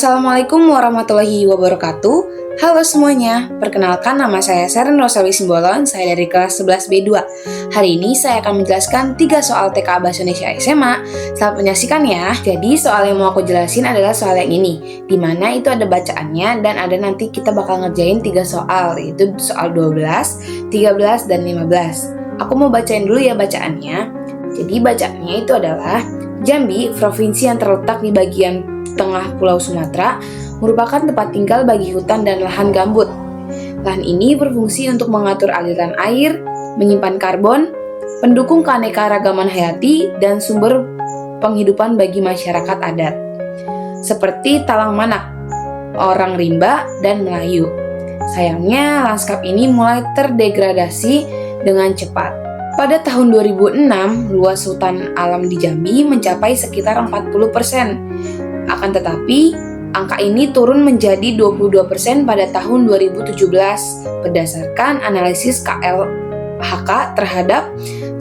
Assalamualaikum warahmatullahi wabarakatuh. Halo semuanya, perkenalkan nama saya Seren Rosawi Simbolon, saya dari kelas 11B2. Hari ini saya akan menjelaskan 3 soal TK Bahasa Indonesia SMA. Selamat menyaksikan ya. Jadi soal yang mau aku jelasin adalah soal yang ini, dimana itu ada bacaannya dan ada nanti kita bakal ngerjain 3 soal, yaitu soal 12, 13, dan 15. Aku mau bacain dulu ya bacaannya. Jadi bacaannya itu adalah Jambi, provinsi yang terletak di bagian tengah Pulau Sumatera, merupakan tempat tinggal bagi hutan dan lahan gambut. Lahan ini berfungsi untuk mengatur aliran air, menyimpan karbon, pendukung keanekaragaman hayati, dan sumber penghidupan bagi masyarakat adat, seperti Talang Manak, orang rimba, dan Melayu. Sayangnya, lanskap ini mulai terdegradasi dengan cepat. Pada tahun 2006, luas hutan alam di Jambi mencapai sekitar 40%. Akan tetapi, angka ini turun menjadi 22% pada tahun 2017 berdasarkan analisis KLHK terhadap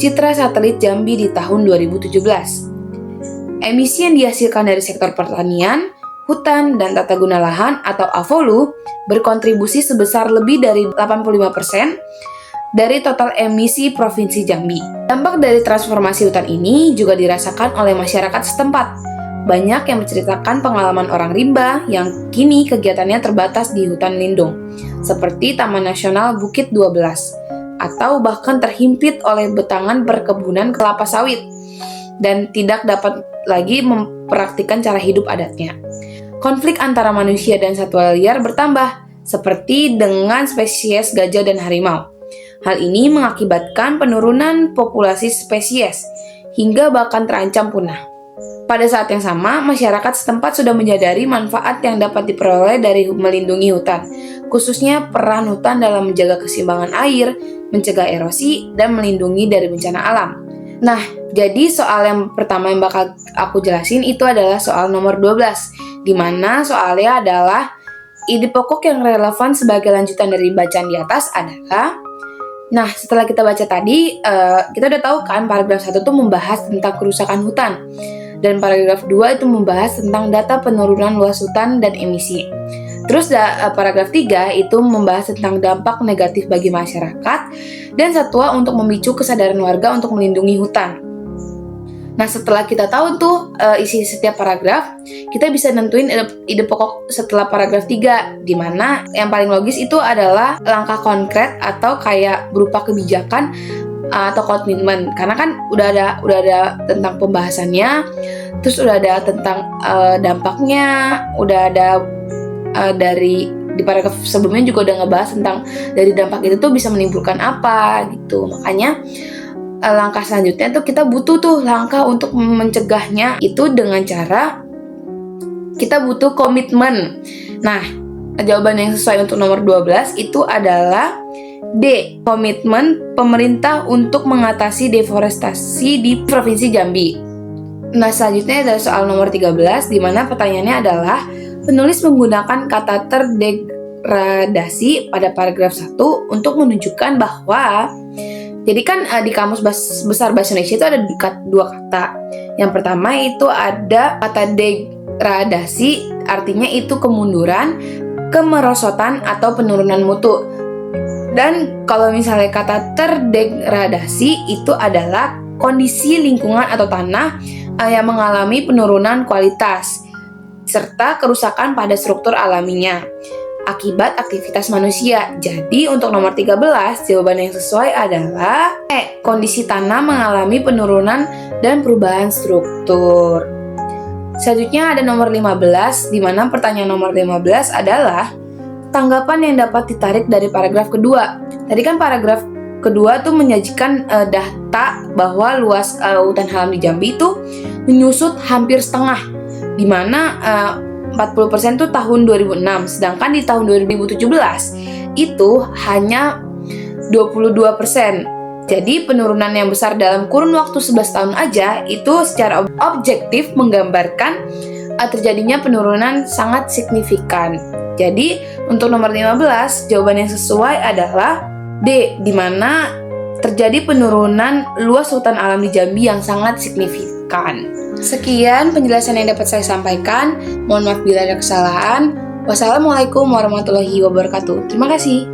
citra satelit Jambi di tahun 2017. Emisi yang dihasilkan dari sektor pertanian, hutan, dan tata guna lahan atau AVOLU berkontribusi sebesar lebih dari 85% dari total emisi Provinsi Jambi. Dampak dari transformasi hutan ini juga dirasakan oleh masyarakat setempat. Banyak yang menceritakan pengalaman orang rimba yang kini kegiatannya terbatas di hutan lindung, seperti Taman Nasional Bukit 12, atau bahkan terhimpit oleh betangan perkebunan kelapa sawit, dan tidak dapat lagi mempraktikkan cara hidup adatnya. Konflik antara manusia dan satwa liar bertambah, seperti dengan spesies gajah dan harimau. Hal ini mengakibatkan penurunan populasi spesies, hingga bahkan terancam punah. Pada saat yang sama, masyarakat setempat sudah menyadari manfaat yang dapat diperoleh dari melindungi hutan, khususnya peran hutan dalam menjaga keseimbangan air, mencegah erosi, dan melindungi dari bencana alam. Nah, jadi soal yang pertama yang bakal aku jelasin itu adalah soal nomor 12, di mana soalnya adalah ide pokok yang relevan sebagai lanjutan dari bacaan di atas adalah, nah setelah kita baca tadi, kita udah tahu kan paragraf 1 tuh membahas tentang kerusakan hutan. Dan paragraf 2 itu membahas tentang data penurunan luas hutan dan emisi. Terus paragraf 3 itu membahas tentang dampak negatif bagi masyarakat dan satwa untuk memicu kesadaran warga untuk melindungi hutan. Nah, setelah kita tahu tuh isi setiap paragraf, kita bisa nentuin ide pokok setelah paragraf 3, di mana yang paling logis itu adalah langkah konkret atau kayak berupa kebijakan atau komitmen, karena kan udah ada tentang pembahasannya, terus udah ada tentang dampaknya, udah ada di paragraf sebelumnya juga udah ngebahas tentang dari dampak itu tuh bisa menimbulkan apa gitu. Makanya langkah selanjutnya tuh kita butuh tuh langkah untuk mencegahnya itu dengan cara kita butuh komitmen. Nah, jawaban yang sesuai untuk nomor 12 itu adalah D. Komitmen pemerintah untuk mengatasi deforestasi di Provinsi Jambi. Nah, selanjutnya adalah soal nomor 13, di mana pertanyaannya adalah penulis menggunakan kata terdegradasi pada paragraf 1 untuk menunjukkan bahwa, jadi kan di Kamus Besar Bahasa Indonesia itu ada 2 kata. Yang pertama itu ada kata degradasi, artinya itu kemunduran, kemerosotan, atau penurunan mutu. Dan kalau misalnya kata terdegradasi itu adalah kondisi lingkungan atau tanah yang mengalami penurunan kualitas serta kerusakan pada struktur alaminya akibat aktivitas manusia. Jadi untuk nomor 13 jawaban yang sesuai adalah E. Kondisi tanah mengalami penurunan dan perubahan struktur. Selanjutnya ada nomor 15, di mana pertanyaan nomor 15 adalah tanggapan yang dapat ditarik dari paragraf kedua. Tadi kan paragraf kedua tuh menyajikan data bahwa luas hutan alam di Jambi itu menyusut hampir setengah, di mana 40% tuh tahun 2006, sedangkan di tahun 2017 itu hanya 22%. Jadi penurunan yang besar dalam kurun waktu 11 tahun aja itu secara objektif menggambarkan terjadinya penurunan sangat signifikan. Jadi, untuk nomor 15, jawaban yang sesuai adalah D, di mana terjadi penurunan luas hutan alam di Jambi yang sangat signifikan. dilakukan. Sekian penjelasan yang dapat saya sampaikan. Mohon maaf bila ada kesalahan. Wassalamualaikum warahmatullahi wabarakatuh. Terima kasih.